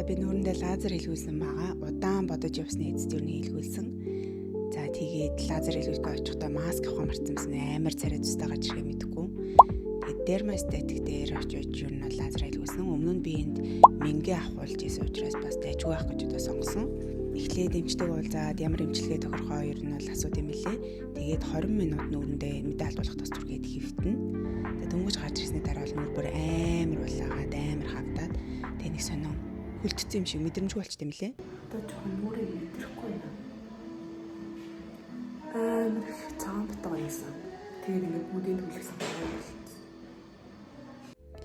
За би нүүрэндээ лазер хэлгүүлсэн байгаа. Удаан бодож явсны эцэст юу хэлгүүлсэн. За тэгээд лазер хэлгүүлэхэд очихдоо маск авах марцсан байсан амар царай зүстэй гарч ирэхээ мэдэхгүй. Тэгээд дермостатик дээр очиж юу нь лазер хэлгүүлсэн. Өмнө нь би энд мэнгэ авахулж исэн учраас бас дайггүй байх гэж одоо сонгосон. Эхлээд эмчдэг уулзаад ямар эмчилгээ тохирохоо ер нь бол асууд юм лээ. Тэгээд 20 минут нүүрэндээ мэдээ алдуулах тус түргээд хөвтөн. Тэгээд дөнгөж гарч ирсний дараа бол нүр бүр амар улаагаад амар хавдаад тэгээд нэг сонио хүлдсэн юм шиг мэдрэмжгүй болчтой юм лээ. Одоо жоохон нүрийг мэдрэхгүй байна. Амар их цагаан битгаа байсан. Тэгээд ингээд бүдийн төлөвлөсөн байна.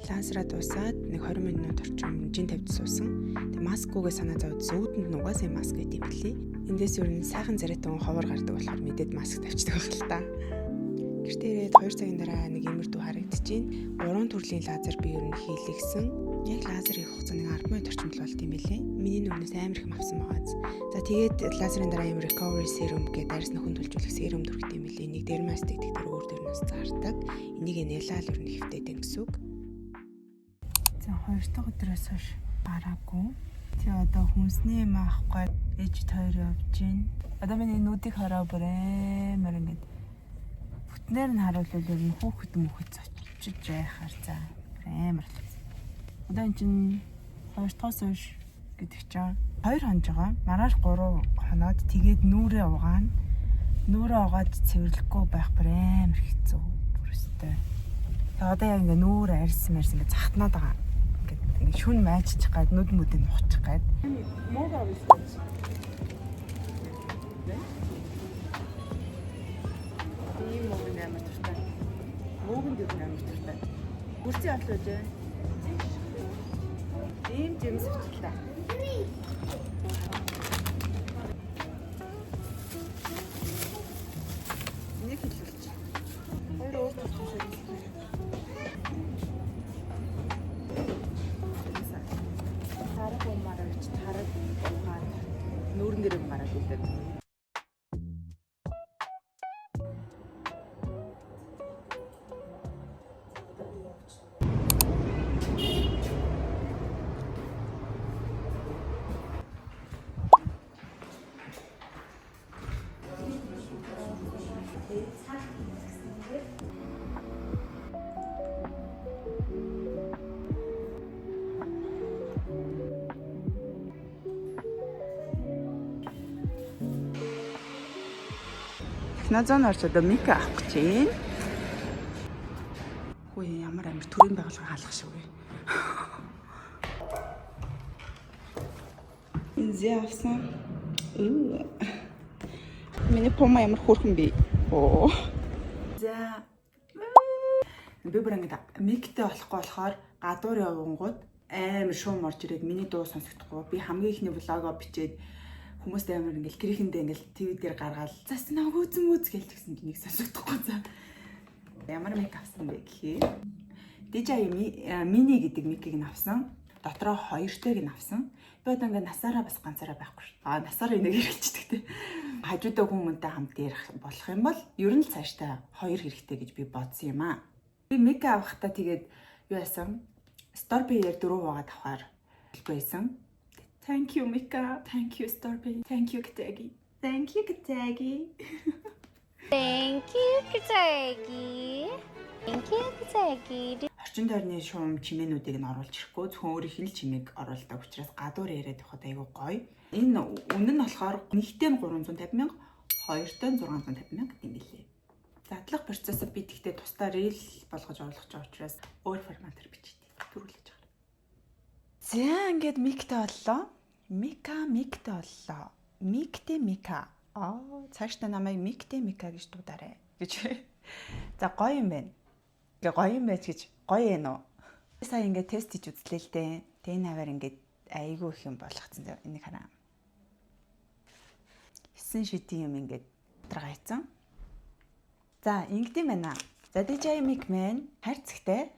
Лазера дуусаад нэг 20 минут орчим жин тавьд суусан. Тэгээ маскгүйгээ санаа зовд сүүдэнд нь угаасаа маск гэдэг юм лээ. Эндээс юу н сайхан царайтай ховор гардаг болохоор мэдээд маск тавьчихдаг байх л та. Гэртээ ирээд 2 цагийн дараа нэг имэрдүү харагдчихээн. 3 төрлийн лазер би ер нь хийлгсэн. Яг лазерын хугацаа нэг 10 минут орчим л болт юм билээ. Миний нүрнээс амар их авсан байгаа. За тэгээд лазерын дараа юм recovery serum гэдэг дайрс нөхөн төлжүүлэх serum төрөгт юм билээ. Нэг дермастик дээр өөр дээр нас зардаг. Энийг нэлаал ер нь хэвтээдэг гэсэн үг. За 2 дахь өдрөөс хойш гараагүй. Тий одоо хүнсний юм аахгүй ээж хоёр явж гин. Одоо миний нүдийг хараа бүр амар ингээд бүтнээр нь харуулвал ер нь хүүхэд зочиж яхаар за амар л. Одоо эн чинь 2 дахьоос хойш гэдэг чинь 2 хонж байгаа. Маргааш 3 хоноод тэгээд нүрээ угаана. Нүрээ угаад цэвэрлэхгүй байх бүр амар хэцүү. Бүрстэй. Тэгээд одоо яг ингээд нүур арьсан ингээд захтнаад байгаа. Ингээд шүн майжчих гад нүд мүдэн ухчих гад. Муугаа биш. Тийм мууг амар туртай. Муугын дэв амар туртай. Бүрцээ авлаж байна. Ийм жимс авчлаа. Нэг хэлүүлж. Хоёр өөр тусгай. Нүүрэн дээр мараад үлдээд. Технозон орч одоо мик авах гэж байна. Хөөе ямар амир төрийн байгууллага хаалгах шиг вэ. Энзэ авсан. Миний пома ямар хөөрхөн бэ. Оо. За. Би бүр ингээд миктэй болохгүй болохоор гадуур явангууд амар шуум орж ирээд миний дуу сонсогдохгүй. Би хамгийн ихний влогоо бичээд хүмүүстэй амар ингээл гэрээхэндээ ингээл ТV дээр гаргаад зас нэг үзэн үз гэлж гисэн нэг сонсогдохгүй за. Ямар мик авсан бэ гэхээр DJI Mini гэдэг микийг нь авсан. Дотроо 2-тойг нь авсан. Би одоо ингээд насаараа бас ганцаараа байхгүй шүү. Насаараа энийг хэрэглэждэг те. Хажуудаа хүмүүнтэй хамт ярих болох юм бол ер нь л цааштай 2 хэрэгтэй гэж би бодсон юм аа. Би мик авахдаа тэгээд юу яасан? Storby-ээр 4 угаад авахаар хэлбэйсэн. Thank you Mika. Thank you Storby. Thank you Katagi. Thank you Katagi. Thank you Katagi. Thank you Katagi. Орчин тойрны шуум чимээнүүдийг нь оруулж ирэхгүй зөвхөн өөрийнх нь л чимээг оруулдаг учраас гадуур яриад явахад айгүй гоё. Энэ үнэ нь болохоор нэгтэй нь 350 мянга, хоёртой нь 650 мянга гэм билээ. Задлах процессыг би тэгтээ тусдаа рeel болгож оруулах гэж байгаа учраас өөр форматаар бичиж төрүүлж байгаа. За ингээд миктэй боллоо. Миктэй боллоо. Мика. Цаашдаа намайг Мика гэж дуудаарай гэж. За гоё юм байна. Гоё юм байж гэж гоё ээ нөө. Сая ингээд тест хийж үзлээ л дээ. Тэн хаваар ингээд айгүй их юм болгоцсон. Энийг хараа. 9 шидийн юм ингээд даргаайцсан. За ингэдэм байна. За DJI Mic Man хайрцагтай.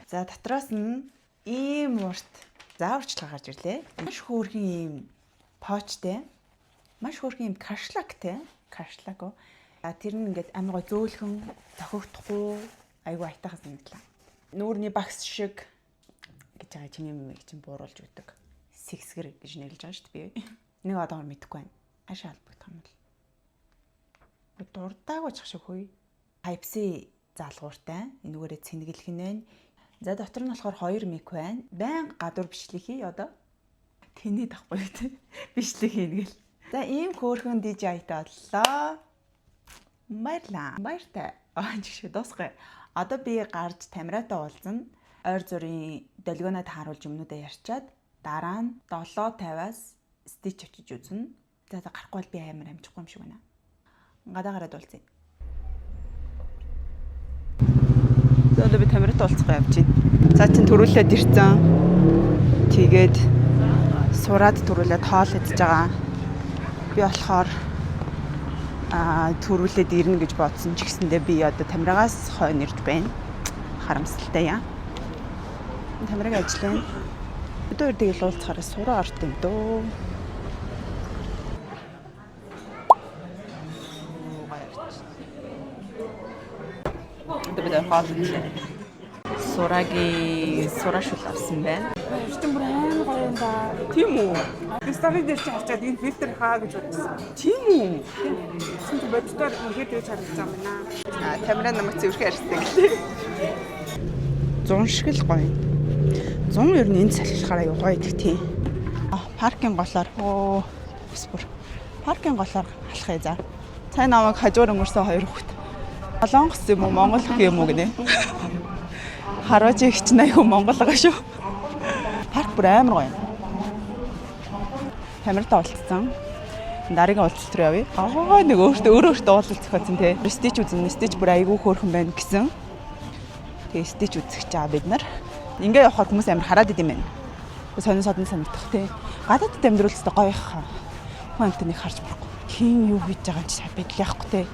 За дотроос нь ийм урт зааварчлага гарч ирлээ. Маш хөөрхөн ийм почтой. Маш хөөрхөн ийм кашлагтай. Кашлаго. Тэр нь ингээд амар гоо зөөлхөн тохигдохгүй айгүй айтайхаас нэгдлээ. Нүүрний багс шиг гэж байгаа чинь юм чинь бууруулж өгдөг. сексгэр гэж нэрлэж байгаа шүү дээ би. Нэг одоогор мэдэхгүй байна. Хаашаа албагдах юм бол. Дурдаагүй ч шиг хөөе. Type-C заалгууртай. Энүүгээрээ цэнгэлэх нь байна. За дотор нь болохоор 2 мик байна. Баян гадуур бичлэг хий одоо. Тэний дахгүй тий. Бичлэг хийнэ гэл. За ийм хөөрхөн DJI-тай боллоо. Баяртай. Жишээ дуусгая. Одоо би гарч Тамиратай уулзна. Ойр зүрийн долгионод харуулж юмнуудаа ярьчаад дараа нь 7:50-аас стич очиж үзнэ. За гарахгүй бол би амар амжихгүй юм шиг байна. Гадаа гараад уулзъя. Одоо би Тамиратай уулзах явж байна. За чин төрүүлээд ирсэн. Тэгээд сураад төрүүлээд хоол идэж байгаа. Би болохоор төрүүлээд ирнэ гэж бодсон ч гэсэндээ би одоо Тамирагаас хойно ирж байна. Харамсалтай яа. Тамираг ажиллана. Өдөр тэгэл уулзахаараа сураа орт юм дөө. Өдөр хоол ирлээ. Сурашул авсан байна. Эрчим бүр амар гоё юм да. Тийм үү? Стори дээр чи харчаад энэ фильтр хаа гэж бодсон. Тийм үү? Чи боддоор үнхээр тэгж харагдаж байгаа юм байна. Тамира намайг зөвхөн ярьсан гэлээ. 100 шиг л гоё. 100 ер нь энд салхилахаараа юу гоё идэх тийм. Паркинг голоор паркинг голоор алхахыг за. Цай намайг хажуур өнгөрсөн 2 хүүхэд. Солонгос юм уу Монгол юм уу гинэ. Хараач их ч найх Монгол байгаа шүү. Парк бүр амар гоё. Тамиртай уулзсан. Дараагийн уулзалт руу явъя. Нэг өөртөө уулзалт зохиосон тий. Стич үзэн, стич бүр айгүй хөөрхөн байна гэсэн. Тэгээ стич үзэх чаа бид нар. Ингээ явахад хүмүүс амар хараад идэм байна. Сонин санагдах тий. Гадаадд амьдруулстай гоё хаа. Хүнт нэг харж болохгүй. Хин юу хийж байгаа ч бид л яахгүй тий.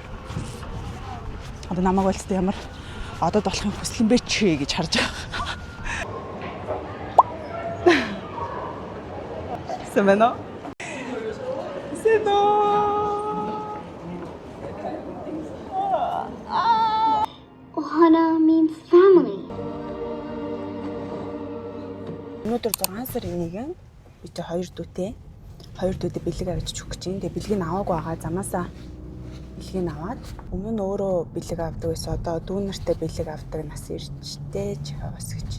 Одоо намайг уулзтай ямар одод болохын хүсэл юм бэ чи гэж харж байгаа. Semeno. Ohana means family. Өнөөдөр 6 сарын 1-нд би чи 2 дүүтэй бэлэг авчиж өгч чинь. Тэгээ бэлгийг аваагүй байгаа. Замаасаа бэлгийг аваад өмнө нь өөрөө бэлэг авдаг байсан. Одоо дүүнэртэй бэлэг авдаг нас ирчтэй ч бас гэж.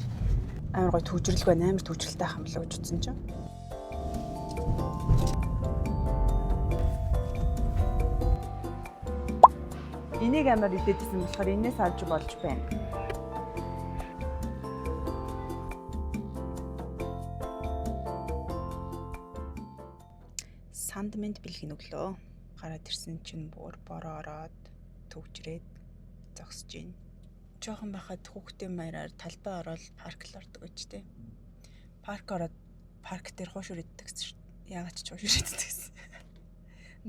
Амар гой төвжрэлгүй амар төвжрэлтэй ах юм л гэж утсан чинь. Энийг амар идэжсэн болохоор энээс авч болж байна. Сандмент бэлгийн өглөө. Гараад ирсэн чинь бүр бороо ороод төвжрээд зогсож байна. Жохон байхад хүүхдийн маягаар талбай ороод парк л ордог гэж тээ. Парк ороод парк дээр хуушур иддэг гэсэн. Яагаад ч хуушур иддэг гэсэн.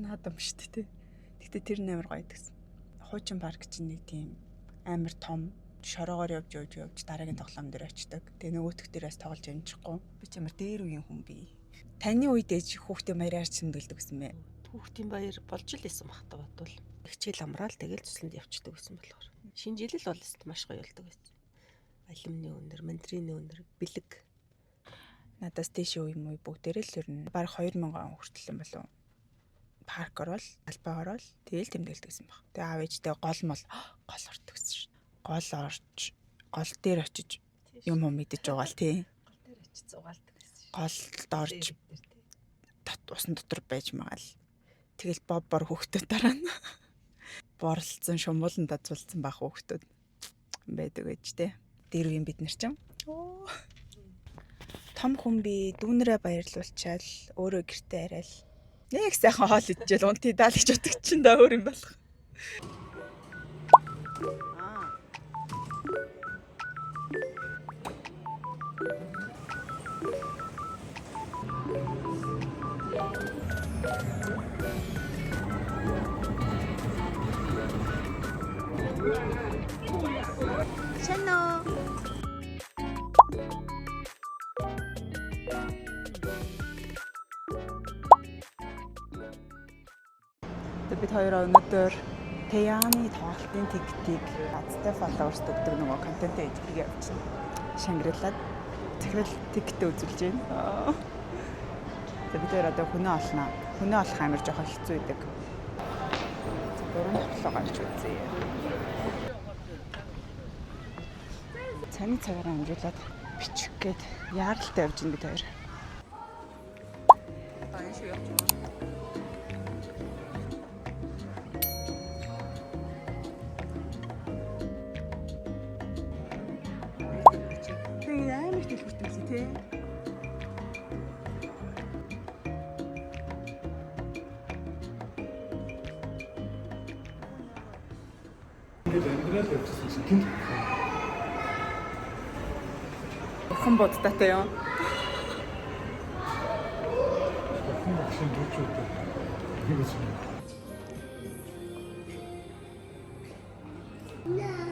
Наадам шүү дээ тээ. Гэтэ тэр нээр гоё идэгсэн. Хуучин парк чинь нэг тийм амар том шороогоор явж дараагийн тоглоом дээр очдог. Тэгээ нөгөөтг дээрээс тоглож амжихгүй. Би ч амар дээр үеийн хүн бий. Таны үед ээж хүүхдийн баяраар чимдэлдэг гэсэн мэ. Хүүхдийн баяр болж л исэн багтаа бодвол хичээл амраал тэгэл цусланд явчихдаг гэсэн болохоор. Шинэ жилэл бол маш гоё болдог байсан. Алимны өндөр, мандрины өндөр, бэлэг. Надаас тийш үе муу бүгдээрээ л ер нь баг 2000 он хүртэл юм болов. Парк орол, албаа орол тэгэл тэмдэглэдэг гэсэн баг. Тэгээ аав ээжтэй гол ордог гэсэн шин. Гол дээр очиж юм мэдэж байгаа л тий. Гол дээр очиж зугаалдаг гэсэн шин. Голд орж усан дотор байж магаал. Тэгэл бор хүүхдүүд дараа нь борлцсон шумуулан дадвалцсан бах хүүхдүүд байдаг гэж тий. Дээр үеийн бид нар ч том хүн би дүүнэрээ баярлуулчаал өөрөө гэртээ араал нэг сайхан хоол идчихэл унтий даал гэж боддог чинь да өөр юм болох. Шано. Бид хоёр өнөөдөр Тэяны тоглолтын тикетийг бацтай followers өгдөг нөгөө контент эдгээр явуулсан. Шангрилаад захирал тикет үзүүлж байна. Бид нэр одоо хөнөө олно. Хөнөө олох амар жоохон хэцүү байдаг. Дөрөв тоглоо гарч үзье. Цааны цагаараа амжуулаад бичих гээд яаралтай явж ин бид хоёр. Тэгээ амар их дэлгүүртэй байсан тий. Амьдрал явчихсан чинь тэнд Бурхан бодтаатай юу? шинэ дүүчүүд нэг үгүй. No.